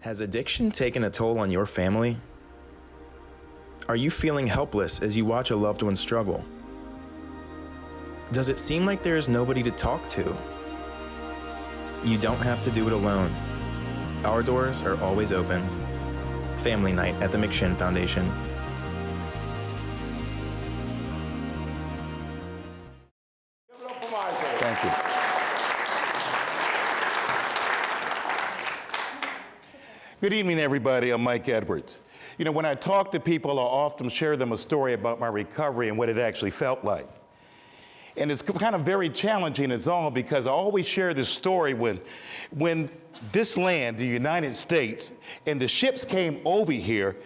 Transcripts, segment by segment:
Has addiction taken a toll on your family? Are you feeling helpless as you watch a loved one struggle? Does it seem like there is nobody to talk to? You don't have to do it alone. Our doors are always open. Family Night at the McShin Foundation. Thank you. Good evening, everybody. I'm Mike Edwards. You know, when I talk to people, I often share them a story about my recovery and what it actually felt like. And it's kind of very challenging, it's all because I always share this story when this land, the United States, and the ships came over here,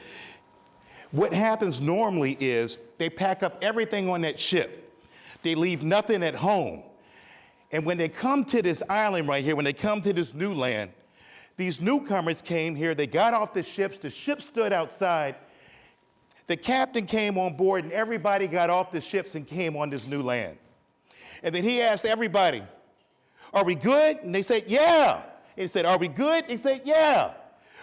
what happens normally is they pack up everything on that ship. They leave nothing at home. And when they come to this island right here, when they come to this new land, these newcomers came here, they got off the ship stood outside, the captain came on board, and everybody got off the ships and came on this new land. And then he asked everybody, "Are we good?" And they said, "Yeah." And he said, "Are we good?" They said, "Yeah."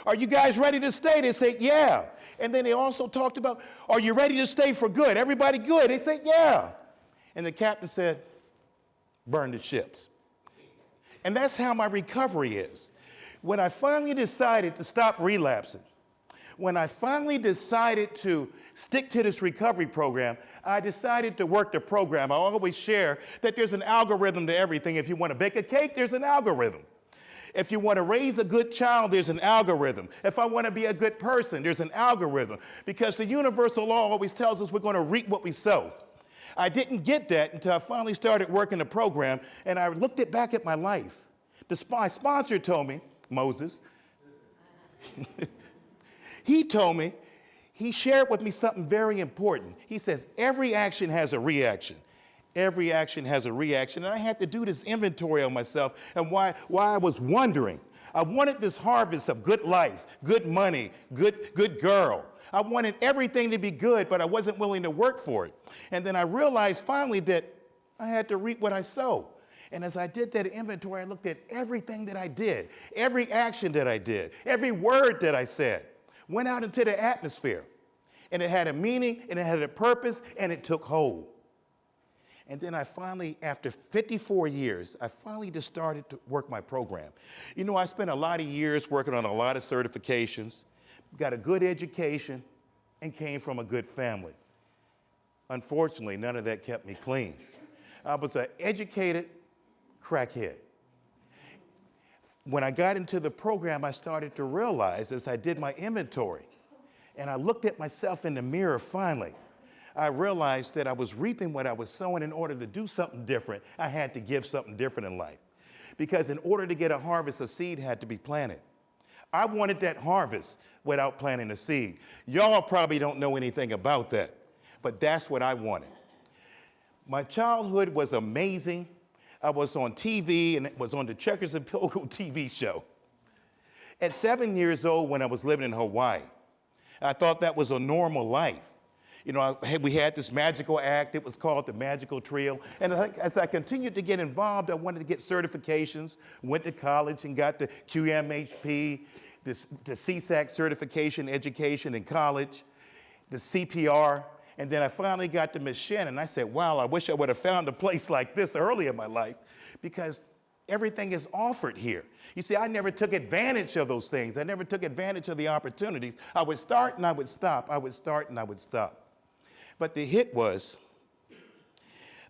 "Are you guys ready to stay?" They said, "Yeah." And then they also talked about, "Are you ready to stay for good? Everybody good?" They said, "Yeah." And the captain said, "Burn the ships." And that's how my recovery is. When I finally decided to stop relapsing, when I finally decided to stick to this recovery program, I decided to work the program. I always share that there's an algorithm to everything. If you want to bake a cake, there's an algorithm. If you want to raise a good child, there's an algorithm. If I want to be a good person, there's an algorithm. Because the universal law always tells us we're going to reap what we sow. I didn't get that until I finally started working the program, and I looked back at my life. My sponsor told me, Moses, he told me, he shared with me something very important. He says, every action has a reaction. Every action has a reaction. And I had to do this inventory on myself and why I was wondering. I wanted this harvest of good life, good money, good girl. I wanted everything to be good, but I wasn't willing to work for it. And then I realized finally that I had to reap what I sow. And as I did that inventory, I looked at everything that I did, every action that I did, every word that I said, went out into the atmosphere. And it had a meaning, and it had a purpose, and it took hold. And then I finally, after 54 years, I finally just started to work my program. You know, I spent a lot of years working on a lot of certifications, got a good education, and came from a good family. Unfortunately, none of that kept me clean. I was an educated crackhead. When I got into the program, I started to realize as I did my inventory, and I looked at myself in the mirror finally, I realized that I was reaping what I was sowing. In order to do something different, I had to give something different in life. Because in order to get a harvest, a seed had to be planted. I wanted that harvest without planting a seed. Y'all probably don't know anything about that, but that's what I wanted. My childhood was amazing. I was on TV, and it was on the Checkers and Pilgrim TV show. At 7 years old, when I was living in Hawaii, I thought that was a normal life. You know, we had this magical act. It was called the Magical Trio. And as I continued to get involved, I wanted to get certifications, went to college and got the QMHP, the CSAC certification education in college, the CPR. And then I finally got to McShin, and I said, wow, I wish I would have found a place like this early in my life, because everything is offered here. You see, I never took advantage of those things. I never took advantage of the opportunities. I would start and I would stop. I would start and I would stop. But the hit was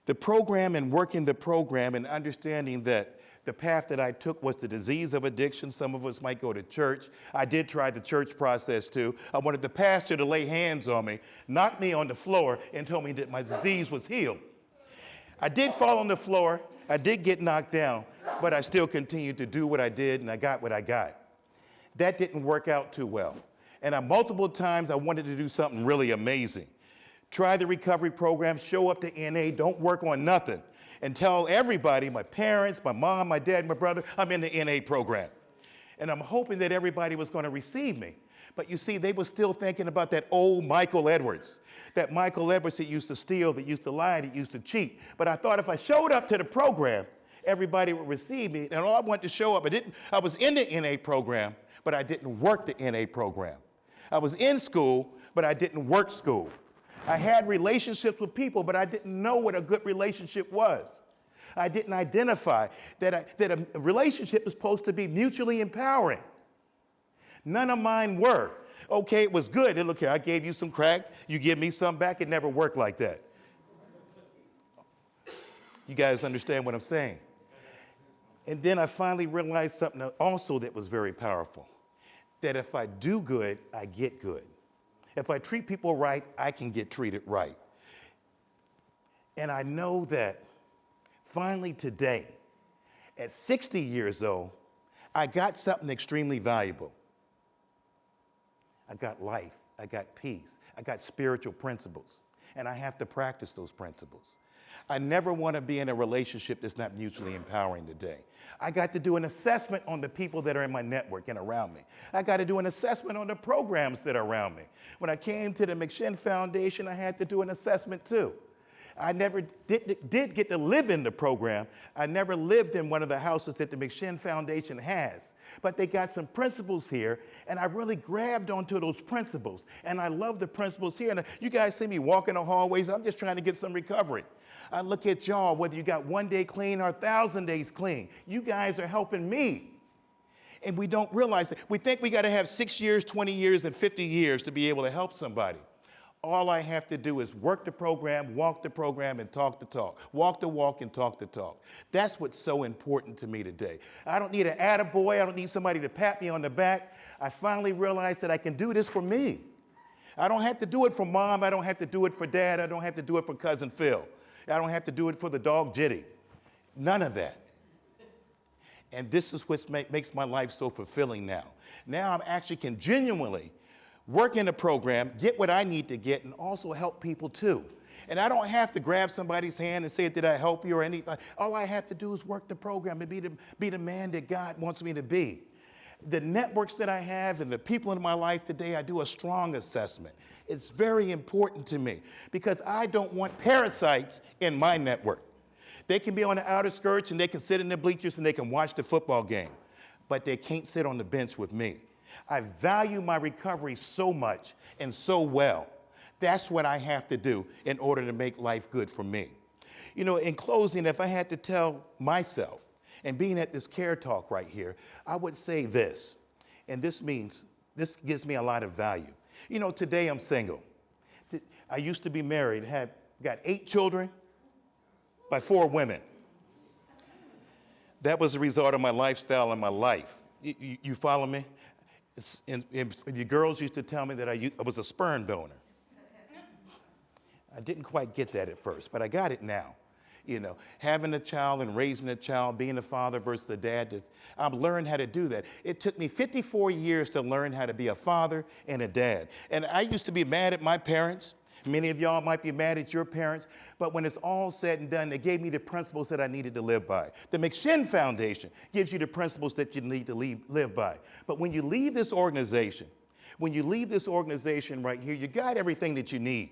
the program and working the program and understanding that the path that I took was the disease of addiction. Some of us might go to church. I did try the church process too. I wanted the pastor to lay hands on me, knock me on the floor, and tell me that my disease was healed. I did fall on the floor. I did get knocked down, but I still continued to do what I did, and I got what I got. That didn't work out too well. And multiple times I wanted to do something really amazing. Try the recovery program, show up to NA, don't work on nothing, and tell everybody, my parents, my mom, my dad, my brother, I'm in the NA program. And I'm hoping that everybody was going to receive me. But you see, they were still thinking about that old Michael Edwards, that Michael Edwards that used to steal, that used to lie, that used to cheat. But I thought if I showed up to the program everybody would receive me, and all I wanted to show up. I was in the NA program, but I didn't work the NA program. I was in school, but I didn't work school. I had relationships with people, but I didn't know what a good relationship was. I didn't identify that a relationship is supposed to be mutually empowering. None of mine were. Okay, it was good. And look here, I gave you some crack, you give me some back. It never worked like that. You guys understand what I'm saying? And then I finally realized something also that was very powerful, that if I do good, I get good. If I treat people right, I can get treated right. And I know that finally today, at 60 years old, I got something extremely valuable. I got life, I got peace, I got spiritual principles, and I have to practice those principles. I never want to be in a relationship that's not mutually empowering today. I got to do an assessment on the people that are in my network and around me. I got to do an assessment on the programs that are around me. When I came to the McShin Foundation, I had to do an assessment too. I never did get to live in the program. I never lived in one of the houses that the McShin Foundation has. But they got some principles here, and I really grabbed onto those principles. And I love the principles here. And you guys see me walking the hallways. I'm just trying to get some recovery. I look at y'all, whether you got 1 day clean or 1,000 days clean. You guys are helping me. And we don't realize that. We think we got to have 6 years, 20 years, and 50 years to be able to help somebody. All I have to do is work the program, and talk the talk. Walk the walk and talk the talk. That's what's so important to me today. I don't need an attaboy. I don't need somebody to pat me on the back. I finally realized that I can do this for me. I don't have to do it for mom. I don't have to do it for dad. I don't have to do it for cousin Phil. I don't have to do it for the dog Jitty. None of that. And this is what makes my life so fulfilling now. Now I actually can genuinely work in a program, get what I need to get, and also help people too. And I don't have to grab somebody's hand and say, did I help you or anything? All I have to do is work the program and be the man that God wants me to be. The networks that I have and the people in my life today, I do a strong assessment. It's very important to me because I don't want parasites in my network. They can be on the outer skirts and they can sit in the bleachers and they can watch the football game, but they can't sit on the bench with me. I value my recovery so much and so well. That's what I have to do in order to make life good for me. You know, in closing, if I had to tell myself, and being at this care talk right here, I would say this, and this gives me a lot of value. You know, today I'm single. I used to be married, got 8 children by 4 women. That was the result of my lifestyle and my life. You follow me? And the girls used to tell me that I was a sperm donor. I didn't quite get that at first, but I got it now. You know, having a child and raising a child, being a father versus a dad, I've learned how to do that. It took me 54 years to learn how to be a father and a dad. And I used to be mad at my parents. Many of y'all might be mad at your parents, but when it's all said and done, they gave me the principles that I needed to live by. The McShin Foundation gives you the principles that you need to live by. But when you leave this organization right here, you got everything that you need.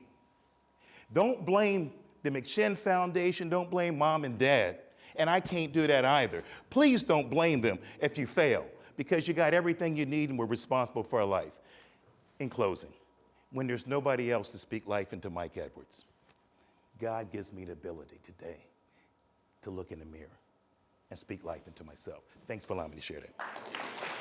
Don't blame the McShin Foundation, don't blame mom and dad, and I can't do that either. Please don't blame them if you fail, because you got everything you need and we're responsible for our life. In closing, when there's nobody else to speak life into Mike Edwards, God gives me the ability today to look in the mirror and speak life into myself. Thanks for allowing me to share that.